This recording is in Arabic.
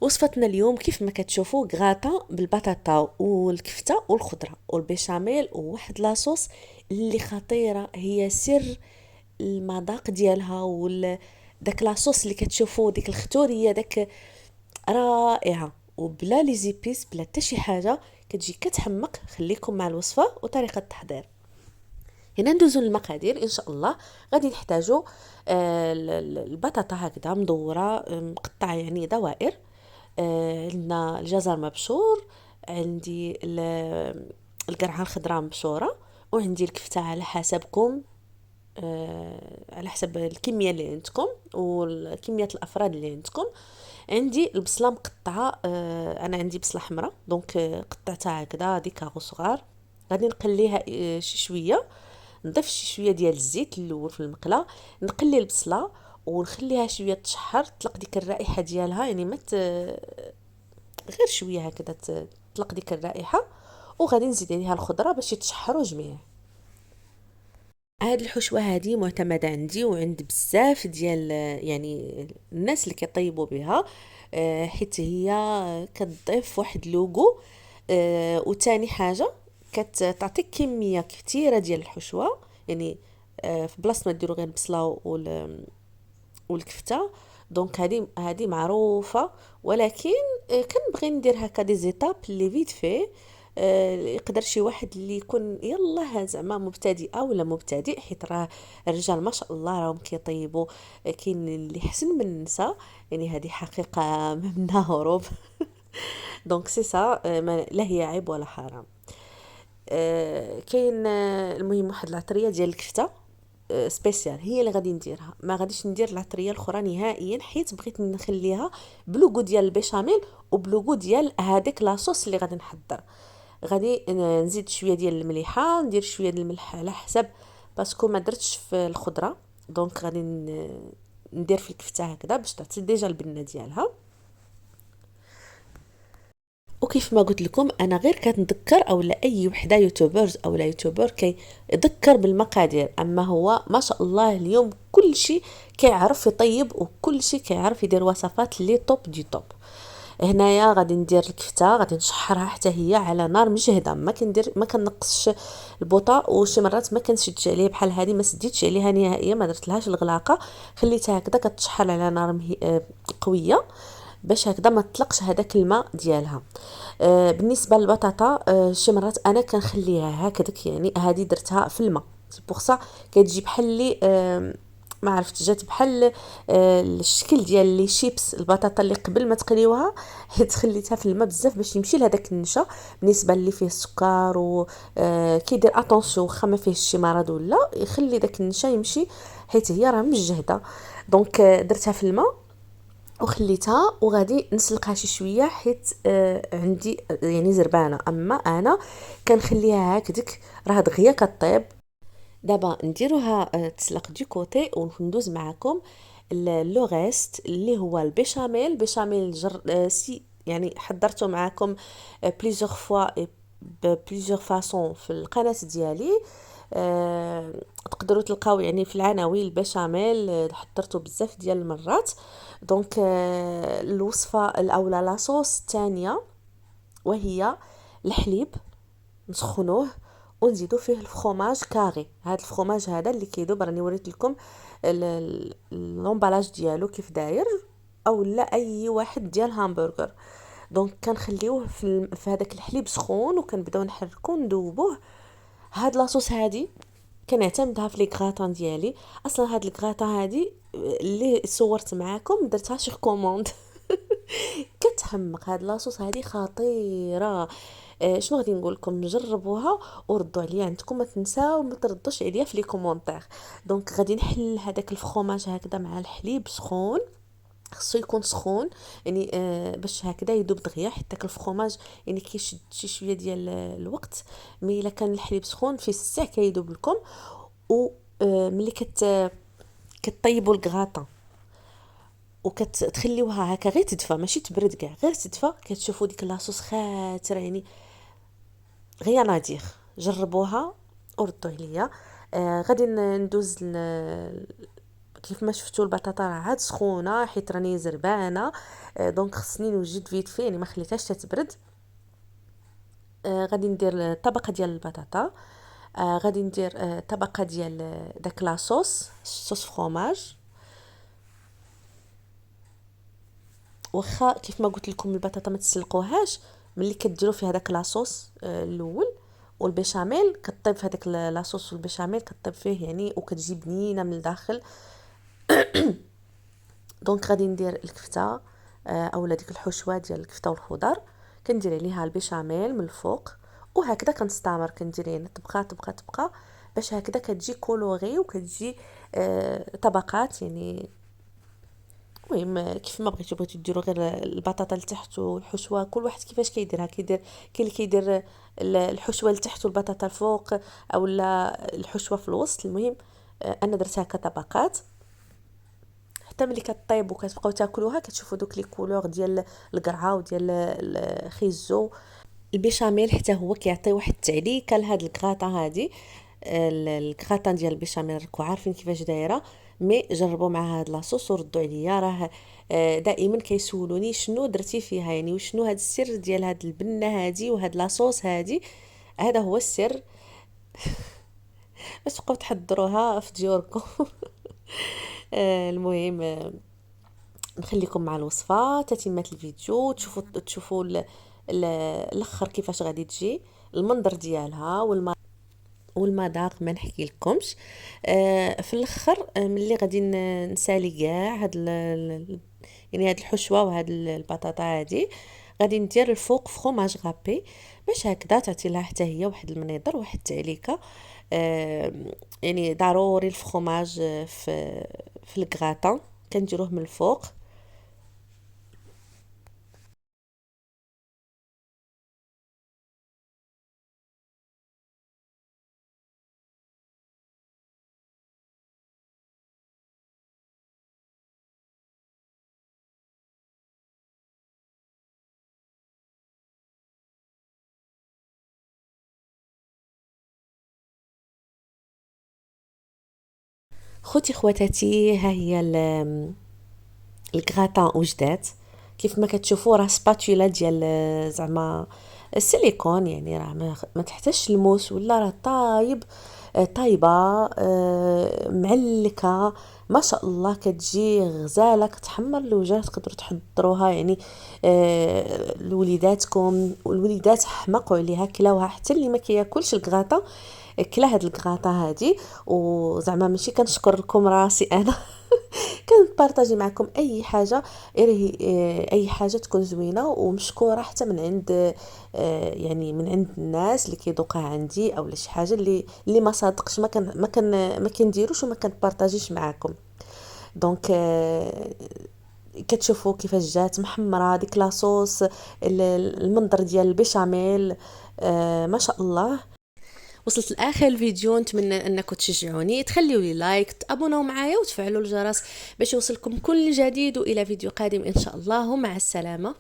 وصفتنا اليوم كيف ما كتشوفوا غراتا بالبطاطا والكفته والخضره والبيشاميل وواحد لاصوص اللي خطيره، هي سر المذاق ديالها داك لاصوص اللي كتشوفوا ديك الختوريه داك رائعه وبلا لي زيبيس بلا حتى شي حاجه، كتجي كتحمق. خليكم مع الوصفه وطريقه التحضير. هنا ندوزو للمقادير ان شاء الله. غادي نحتاجو البطاطا هكذا مدوره مقطعه يعني دوائر. عندنا الجزر مبشور، عندي القرعه الخضراء مبشوره، وعندي الكفته على حسبكم، على حسب الكميه اللي عندكم والكميه الافراد اللي عندكم. عندي البصله مقطعه، انا عندي بصله حمراء دونك قطعتها هكذا ديكاغو صغار. غادي نقليها شي شويه، نضيف شي شويه ديال الزيت الاول في المقله، نقلي البصله ونخليها شويه تشحر، تطلق ديك الرائحه ديالها، يعني غير شويه هكذا تطلق ديك الرائحه. وغادي نزيد عليها الخضره باش يتشحروا جميع. هاد الحشوه هذه معتمده عندي وعند بزاف ديال يعني الناس اللي كيطيبوا بها، حيت هي كتضيف واحد لوغو. وتاني حاجه كتعطيك كميه كثيره ديال الحشوه، يعني في بلاصه ما ديروا غير البصله والكفته. دونك هذه معروفه، ولكن كنبغي ندير هكا دي زيتاب اللي فيت في. يقدر شي واحد اللي يكون يلا زعما مبتدئه ولا مبتدئ، حيت راه الرجال ما شاء الله راهم كيطيبوا. كاين اللي حسن من النساء، يعني هذه حقيقه ما منها هروب. دونك سي سا، لا هي عيب ولا حرام. كاين المهم واحد العطريه ديال الكفته سبيسيال هي اللي غادي نديرها، ما غاديش ندير العطريه الاخرى نهائيا، حيت بغيت نخليها بلوغو ديال البيشاميل وبلوغو ديال هذيك لاصوص اللي غادي نحضر. غادي نزيد شويه ديال المليحه، ندير شويه ديال الملح على حسب، باسكو ما درتش في الخضره. دونك غادي ندير في الكفته هكذا باش تعطي ديجا البنه ديالها. وكيف ما قلت لكم انا غير كنذكر، او لا اي وحده يوتيوبرز او لا يوتيوبر كيذكر بالمقادير، اما هو ما شاء الله اليوم كل شيء كيعرف يطيب وكل شيء كيعرف يدير وصفات لي توب دي توب. هنايا غادي ندير الكفته، غادي نشحرها حتى هي على نار مجهده، ما كنقصش البوطه، وشي مرات ما كنشدش عليه بحال هذه، ما سديتش عليها نهائيا، ما درتلهاش الغلاقه، خليتها هكذا كتشحر على نار قويه باش هكذا ما تطلقش هذاك الماء ديالها. بالنسبه للبطاطا، شي مرات انا كنخليها هكذاك، يعني هذه درتها في الماء بوغ سا كتجي بحال لي ما عرفت جات بحال الشكل ديال لي شيبس البطاطا اللي قبل ما تقليوها. حيت خليتها في الماء بزاف باش يمشي لهداك النشا. بالنسبه اللي فيه السكر و كيدير اتونسيون واخا ما فيه شي مرض ولا يخلي داك النشا يمشي، حيت هي راه مجهده. دونك درتها في الماء وخليتها، وغادي نسلقها شي شويه، حيت عندي يعني زربانه، اما انا كنخليها هكذاك راه دغيا كطيب. دابا نديروها تسلق دو كوتي، وندوز معكم لو غيست اللي هو البيشاميل. بيشاميل سي يعني حضرته معكم بليزيور فوا بليزيور فاصون في القناه ديالي. تقدروا تلقاو يعني في العناوين البيشاميل، حضرته بزاف ديال المرات. دونك الوصفه الاولى لاصوص الثانيه، وهي الحليب نسخنوه ونزيدو فيه الفخوماج كاري. هذا الفخوماج هذا اللي كيدوب، راني وريت لكم لومبالاج ديالو كيف داير، او لا اي واحد ديال هامبرغر. دونك كنخليوه في هذاك الحليب سخون، وكنبداو نحركو ندوبوه. هاد لاصوص هادي كنعتمدها في لي كغاتان ديالي. اصلا هاد الكغاتان هادي اللي صورت معاكم درتها شي كوموند. كتحمق هاد لاصوص هادي خطيره. شنو غادي نقول لكم، جربوها وردوا عليا عندكم، ما تنساو ما تردوش عليا في لي كومونتير. دونك غادي نحل هذاك الفخوماج هكذا مع الحليب سخون، خصو يكون سخون، يعني باش هكذا يذوب دغيا، حيت داك الفخوماج يعني كيشد شي شويه ديال الوقت. مي الا كان الحليب سخون في الساع كيذوب لكم. و ملي كطيبوا الكغاطا وكتخليوها هكا غير تدفى، ماشي تبرد كاع، غير تدفى، كتشوفوا ديك لاصوص خاطره، يعني غير نادير. جربوها وردوا عليا. غادي ندوز كيف ما شفتوا البطاطا راه عاد سخونه حيت راني زربانه. دونك خصني نوجد فيت في، يعني ما خليتهاش تتبرد. غادي ندير طبقه ديال البطاطا. غادي ندير طبقه ديال داك لاصوص صوص فروماج. واخا كيف ما قلت لكم البطاطا ما تسلقوهاش، ملي كديروا فيها داك لاصوص الاول والبيشاميل كطيب في هذاك لاصوص والبيشاميل كطيب فيه يعني وكتجي بنينه من الداخل. دونك غادي ندير الكفته اولا ديك الحشوه ديال الكفته والخضر، كندير عليها البيشاميل من الفوق، وهكذا كنستمر كندير يعني طبقه طبقه طبقه باش هكذا كتجي كولوري وكتجي طبقات يعني. المهم كيف ما بغيتو ديروا غير البطاطا لتحت والحشوه، كل واحد كيفاش كيديرها. كاين اللي كيدير الحشوه لتحت والبطاطا الفوق اولا الحشوه في الوسط. المهم انا درتها كطبقات حتى ملي كطيب وكتبقاو تاكلوها كتشوفوا دوك لي كولور ديال القرعه وديال الخيزو. البيشاميل حتى هو كيعطي واحد التعليكه لهاد الكغاطا هادي. الكغاطا ديال البيشاميل راكو عارفين كيفاش دايره. مي جربوا مع هاد لاصوص وردوا عليا. راه دائما كيسولوني شنو درتي فيها يعني وشنو هاد السر ديال هاد البنه هادي وهاد لاصوص هادي. هذا هو السر باش تبقاو تحضروها في ديوركم. المهم نخليكم مع الوصفه تتمه الفيديو تشوفوا الاخر كيفاش غادي تجي المنظر ديالها والمذاق ما نحكي لكمش. في الاخر ملي غادي نسالي كاع هاد يعني هاد الحشوه وهاد البطاطا هادي غادي ندير الفوق فروماج غابي باش هكذا تعطي لها حتى هي واحد المنظر واحد التعليكه. يعني ضروري الفرomاج في الكغاطا كنديروه من الفوق. خوتي خواتاتي ها هي الكغاتان وجدات. كيف ما كتشوفوا راه سباتولا ديال زعما السيليكون، يعني راه ما تحتاجش الموس ولا راه طايب طايبه معلكه ما شاء الله كتجي غزاله كتحمر الوجه. تقدروا تحضروها يعني لوليداتكم والوليدات حماقوا عليها كلاوها. حتى اللي ما كياكلش الكغاطا كلا هاد الكغاطا هادي. وزعما ماشي كنشكر لكم راسي انا كنبارطاجي معكم اي حاجه اي حاجه تكون زوينه ومشكوره حتى من عند يعني من عند الناس اللي كيذوقها عندي او شي حاجه اللي ما صادقش ما كنديروش وما كنبارطاجيش معكم. دونك كتشوفوا كيفاش جات محمره ديك لاصوص المنظر ديال البيشاميل. ما شاء الله. وصلت لاخر الفيديو، نتمنى انكم تشجعوني تخليوا لي لايك تابوناو معايا وتفعلوا الجرس باش يوصلكم كل جديد، والى فيديو قادم ان شاء الله. ومع السلامه.